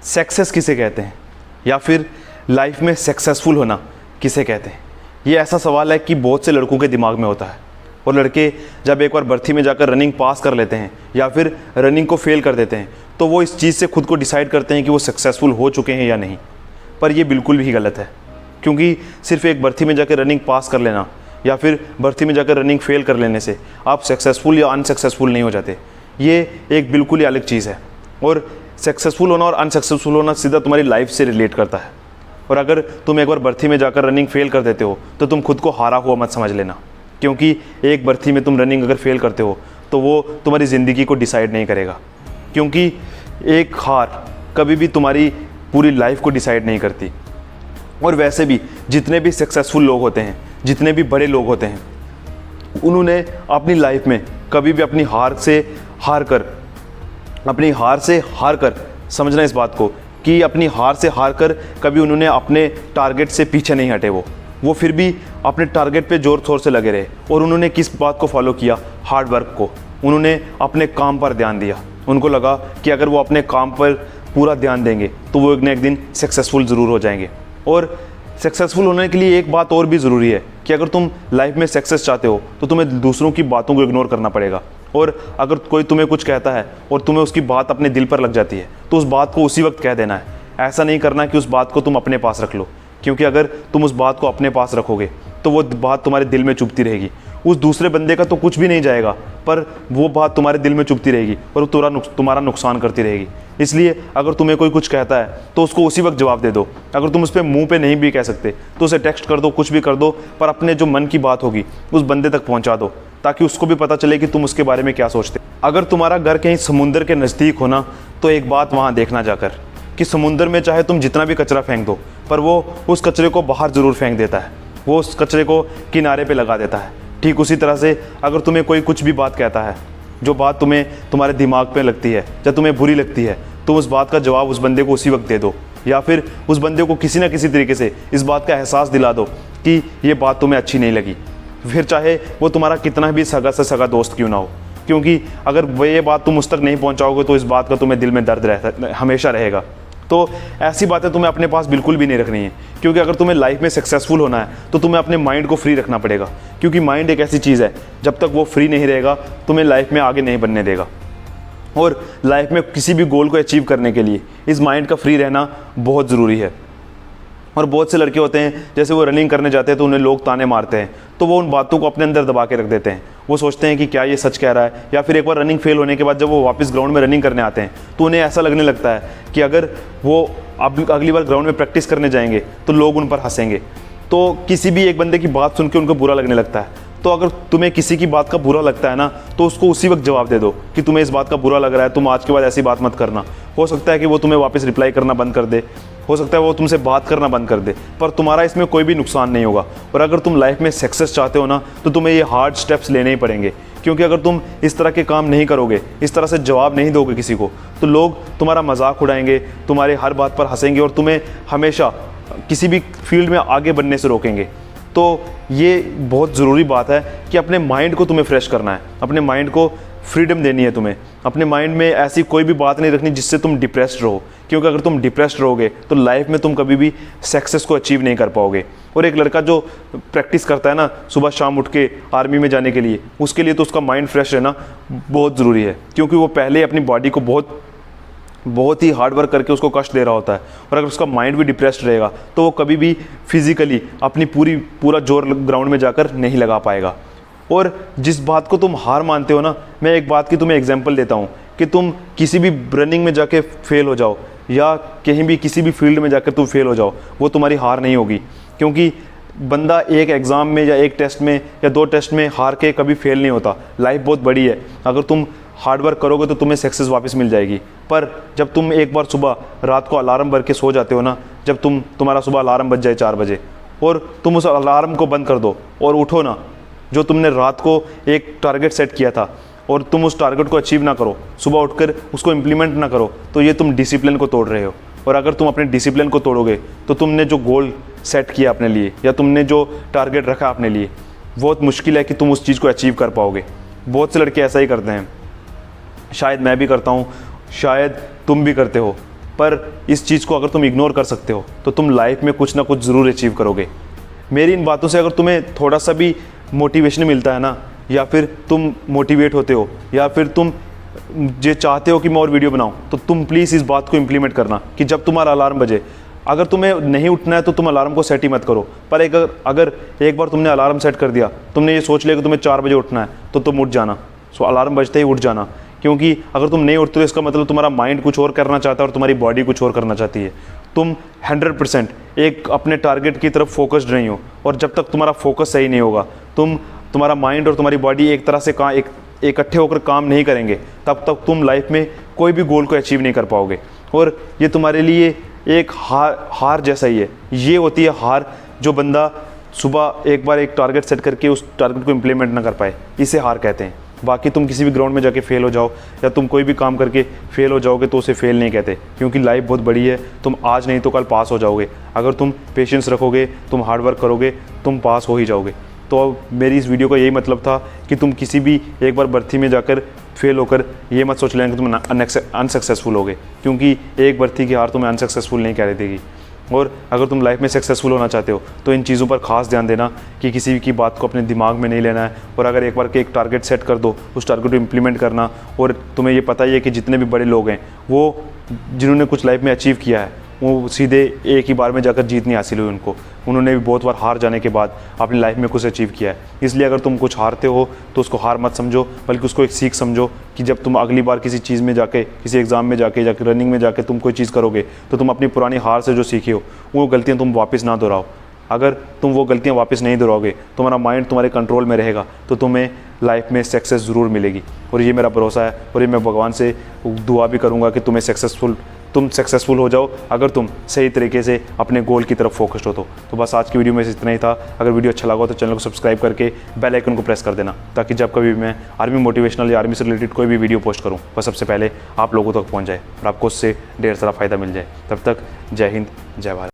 Success किसे कहते हैं, या फिर लाइफ में सक्सेसफुल होना किसे कहते हैं? ये ऐसा सवाल है कि बहुत से लड़कों के दिमाग में होता है। और लड़के जब एक बार भर्ती में जाकर रनिंग पास कर लेते हैं या फिर रनिंग को फेल कर देते हैं, तो वो इस चीज़ से खुद को डिसाइड करते हैं कि वो सक्सेसफुल हो चुके हैं या नहीं। पर ये बिल्कुल भी गलत है, क्योंकि सिर्फ एक भर्ती में जाकर रनिंग पास कर लेना या फिर भर्ती में जाकर रनिंग फेल कर लेने से आप सक्सेसफुल या अनसक्सेसफुल नहीं हो जाते। ये एक बिल्कुल ही अलग चीज़ है। और सक्सेसफुल होना और अनसक्सेसफुल होना सीधा तुम्हारी लाइफ से रिलेट करता है। और अगर तुम एक बार भर्ती में जाकर रनिंग फेल कर देते हो तो तुम खुद को हारा हुआ मत समझ लेना, क्योंकि एक भर्ती में तुम रनिंग अगर फेल करते हो तो वो तुम्हारी ज़िंदगी को डिसाइड नहीं करेगा, क्योंकि एक हार कभी भी तुम्हारी पूरी लाइफ को डिसाइड नहीं करती। और वैसे भी जितने भी सक्सेसफुल लोग होते हैं, जितने भी बड़े लोग होते हैं, उन्होंने अपनी लाइफ में कभी भी अपनी हार से हार कर समझना इस बात को कि अपनी हार से हार कर कभी उन्होंने अपने टारगेट से पीछे नहीं हटे। वो फिर भी अपने टारगेट पे जोर शोर से लगे रहे। और उन्होंने किस बात को फॉलो किया? हार्ड वर्क को। उन्होंने अपने काम पर ध्यान दिया। उनको लगा कि अगर वो अपने काम पर पूरा ध्यान देंगे तो वो एक न एक दिन सक्सेसफुल ज़रूर हो जाएंगे। और सक्सेसफुल होने के लिए एक बात और भी ज़रूरी है कि अगर तुम लाइफ में सक्सेस चाहते हो तो तुम्हें दूसरों की बातों को इग्नोर करना पड़ेगा। और अगर कोई तुम्हें कुछ कहता है और तुम्हें उसकी बात अपने दिल पर लग जाती है तो उस बात को उसी वक्त कह देना है। ऐसा नहीं करना कि उस बात को तुम अपने पास रख लो, क्योंकि अगर तुम उस बात को अपने पास रखोगे तो वो बात तुम्हारे दिल में चुभती रहेगी। उस दूसरे बंदे का तो कुछ भी नहीं जाएगा, पर वो बात तुम्हारे दिल में चुभती रहेगी और वो तुम्हारा नुकसान करती रहेगी। इसलिए अगर तुम्हें कोई कुछ कहता है तो उसको उसी वक्त जवाब दे दो। अगर तुम उस पर मुँह पे नहीं भी कह सकते तो उसे टेक्स्ट कर दो, कुछ भी कर दो, पर अपने जो मन की बात होगी उस बंदे तक पहुँचा दो, ताकि उसको भी पता चले कि तुम उसके बारे में क्या सोचते। अगर तुम्हारा घर कहीं समुंदर के नज़दीक होना तो एक बात वहाँ देखना जाकर कि समुंदर में चाहे तुम जितना भी कचरा फेंक दो, पर वो उस कचरे को बाहर ज़रूर फेंक देता है। वो उस कचरे को किनारे पे लगा देता है। ठीक उसी तरह से अगर तुम्हें कोई कुछ भी बात कहता है, जो बात तुम्हारे दिमाग पे लगती है या तुम्हें बुरी लगती है, तो उस बात का जवाब उस बंदे को उसी वक्त दे दो, या फिर उस बंदे को किसी न किसी तरीके से इस बात का एहसास दिला दो कि ये बात तुम्हें अच्छी नहीं लगी। फिर चाहे वो तुम्हारा कितना भी सगा से सगा दोस्त क्यों ना हो, क्योंकि अगर वो ये बात तुम उस तक नहीं पहुंचाओगे तो इस बात का तुम्हें दिल में दर्द हमेशा रहेगा। तो ऐसी बातें तुम्हें अपने पास बिल्कुल भी नहीं रखनी है, क्योंकि अगर तुम्हें लाइफ में सक्सेसफुल होना है तो तुम्हें अपने माइंड को फ्री रखना पड़ेगा, क्योंकि माइंड एक ऐसी चीज़ है जब तक वो फ्री नहीं रहेगा तुम्हें लाइफ में आगे नहीं बढ़ने देगा। और लाइफ में किसी भी गोल को अचीव करने के लिए इस माइंड का फ्री रहना बहुत ज़रूरी है। और बहुत से लड़के होते हैं, जैसे वो रनिंग करने जाते हैं तो उन्हें लोग ताने मारते हैं, तो वो उन बातों को अपने अंदर दबा के रख देते हैं। वो सोचते हैं कि क्या ये सच कह रहा है, या फिर एक बार रनिंग फेल होने के बाद जब वो वापस ग्राउंड में रनिंग करने आते हैं तो उन्हें ऐसा लगने लगता है कि अगर वो अगली बार ग्राउंड में प्रैक्टिस करने जाएंगे तो लोग उन पर हंसेंगे। तो किसी भी एक बंदे की बात सुन के उनको बुरा लगने लगता है। तो अगर तुम्हें किसी की बात का बुरा लगता है ना, तो उसको उसी वक्त जवाब दे दो कि तुम्हें इस बात का बुरा लग रहा है, तुम आज के बाद ऐसी बात मत करना। हो सकता है कि वो तुम्हें वापस रिप्लाई करना बंद कर दे, हो सकता है वो तुमसे बात करना बंद कर दे, पर तुम्हारा इसमें कोई भी नुकसान नहीं होगा। और अगर तुम लाइफ में सक्सेस चाहते हो ना, तो तुम्हें ये हार्ड स्टेप्स लेने ही पड़ेंगे, क्योंकि अगर तुम इस तरह के काम नहीं करोगे, इस तरह से जवाब नहीं दोगे किसी को, तो लोग तुम्हारा मजाक उड़ाएंगे, तुम्हारे हर बात पर हंसेंगे और तुम्हें हमेशा किसी भी फील्ड में आगे बढ़ने से रोकेंगे। तो ये बहुत ज़रूरी बात है कि अपने माइंड को तुम्हें फ्रेश करना है, अपने माइंड को फ्रीडम देनी है तुम्हें। अपने माइंड में ऐसी कोई भी बात नहीं रखनी जिससे तुम डिप्रेस्ड रहो, क्योंकि अगर तुम डिप्रेस्ड रहोगे तो लाइफ में तुम कभी भी सक्सेस को अचीव नहीं कर पाओगे। और एक लड़का जो प्रैक्टिस करता है ना सुबह शाम उठ के आर्मी में जाने के लिए, उसके लिए तो उसका माइंड फ्रेश रहना बहुत ज़रूरी है, क्योंकि वो पहले अपनी बॉडी को बहुत ही हार्ड वर्क करके उसको कष्ट दे रहा होता है। और अगर उसका माइंड भी डिप्रेस्ड रहेगा तो वो कभी भी फिजिकली अपनी पूरा जोर ग्राउंड में जाकर नहीं लगा पाएगा। और जिस बात को तुम हार मानते हो ना, मैं एक बात की तुम्हें एग्जांपल देता हूँ कि तुम किसी भी रनिंग में जाके फेल हो जाओ या कहीं भी किसी भी फील्ड में जाकर तुम फेल हो जाओ, वो तुम्हारी हार नहीं होगी। क्योंकि बंदा एक एग्ज़ाम में या एक टेस्ट में या 2 टेस्ट में हार के कभी फेल नहीं होता। लाइफ बहुत बड़ी है, अगर तुम हार्ड वर्क करोगे तो तुम्हें सक्सेस वापस मिल जाएगी। पर जब तुम एक बार सुबह रात को अलार्म भर के सो जाते हो ना, जब तुम्हारा सुबह अलार्म बज जाए 4 बजे और तुम उस अलार्म को बंद कर दो और उठो ना, जो तुमने रात को एक टारगेट सेट किया था और तुम उस टारगेट को अचीव ना करो, सुबह उठकर उसको इम्प्लीमेंट ना करो, तो ये तुम डिसिप्लिन को तोड़ रहे हो। और अगर तुम अपने डिसिप्लिन को तोड़ोगे तो तुमने जो गोल सेट किया अपने लिए या तुमने जो टारगेट रखा अपने लिए, बहुत मुश्किल है कि तुम उस चीज़ को अचीव कर पाओगे। बहुत से लड़के ऐसा ही करते हैं, शायद मैं भी करता हूँ, शायद तुम भी करते हो, पर इस चीज़ को अगर तुम इग्नोर कर सकते हो तो तुम लाइफ में कुछ ना कुछ ज़रूर अचीव करोगे। मेरी इन बातों से अगर तुम्हें थोड़ा सा भी मोटिवेशन मिलता है ना, या फिर तुम मोटिवेट होते हो, या फिर तुम ये चाहते हो कि मैं और वीडियो बनाऊं, तो तुम प्लीज़ इस बात को इम्प्लीमेंट करना कि जब तुम्हारा अलार्म बजे, अगर तुम्हें नहीं उठना है तो तुम अलार्म को सेट ही मत करो, पर अगर एक बार तुमने अलार्म सेट कर दिया, तुमने ये सोच लिया कि तुम्हें 4 बजे उठना है, तो तुम उठ जाना। सो अलार्म बजते ही उठ जाना, क्योंकि अगर तुम नहीं उठते तो इसका मतलब तुम्हारा माइंड कुछ और करना चाहता है और तुम्हारी बॉडी कुछ और करना चाहती है। तुम 100% एक अपने टारगेट की तरफ फोकस्ड नहीं हो, और जब तक तुम्हारा फोकस सही नहीं होगा, तुम्हारा माइंड और तुम्हारी बॉडी एक तरह से इकट्ठे होकर काम नहीं करेंगे, तब तक तुम लाइफ में कोई भी गोल को अचीव नहीं कर पाओगे। और ये तुम्हारे लिए एक हार जैसा ही है। ये होती है हार, जो बंदा सुबह एक बार एक टारगेट सेट करके उस टारगेट को इम्प्लीमेंट ना कर पाए, इसे हार कहते हैं। बाकी तुम किसी भी ग्राउंड में जाके फेल हो जाओ, या तुम कोई भी काम करके फेल हो जाओगे, तो उसे फेल नहीं कहते, क्योंकि लाइफ बहुत बड़ी है। तुम आज नहीं तो कल पास हो जाओगे। अगर तुम पेशेंस रखोगे, तुम हार्डवर्क करोगे, तुम पास हो ही जाओगे। तो मेरी इस वीडियो का यही मतलब था कि तुम किसी भी एक बार भर्ती में जाकर फेल होकर ये मत सोच लेना कि तुम अनसक्सेसफुल होगे, क्योंकि एक भर्ती की हार तुम्हें अनसक्सेसफुल नहीं कह देगी। और अगर तुम लाइफ में सक्सेसफुल होना चाहते हो तो इन चीज़ों पर खास ध्यान देना कि किसी की बात को अपने दिमाग में नहीं लेना है। और अगर एक बार के एक टारगेट सेट कर दो, उस टारगेट को इम्प्लीमेंट करना। और तुम्हें ये पता ही है कि जितने भी बड़े लोग हैं, वो जिन्होंने कुछ लाइफ में अचीव किया है, वो सीधे एक ही बार में जाकर जीत नहीं हासिल हुई उनको। उन्होंने भी बहुत बार हार जाने के बाद अपनी लाइफ में कुछ अचीव किया है। इसलिए अगर तुम कुछ हारते हो तो उसको हार मत समझो, बल्कि उसको एक सीख समझो कि जब तुम अगली बार किसी चीज़ में जाके, किसी एग्ज़ाम में जाके रनिंग में जाके तुम कोई चीज़ करोगे, तो तुम अपनी पुरानी हार से जो सीखे हो वो गलतियाँ तुम वापस ना दोहराओ। अगर तुम वो गलतियाँ वापस नहीं दोहराओगे, तुम्हारा माइंड तुम्हारे कंट्रोल में रहेगा, तो तुम्हें लाइफ में सक्सेस ज़रूर मिलेगी। और ये मेरा भरोसा है, और ये मैं भगवान से दुआ भी करूँगा कि तुम सक्सेसफुल हो जाओ, अगर तुम सही तरीके से अपने गोल की तरफ फोकस्ड हो तो बस आज की वीडियो में इतना ही था। अगर वीडियो अच्छा लगा तो चैनल को सब्सक्राइब करके बेल आइकन को प्रेस कर देना, ताकि जब कभी मैं आर्मी मोटिवेशनल या आर्मी से रिलेटेड कोई भी वीडियो पोस्ट करूँ, वह सबसे पहले आप लोगों तक पहुँच जाए और आपको उससे ढेर सारा फ़ायदा मिल जाए। तब तक जय हिंद, जय भारत।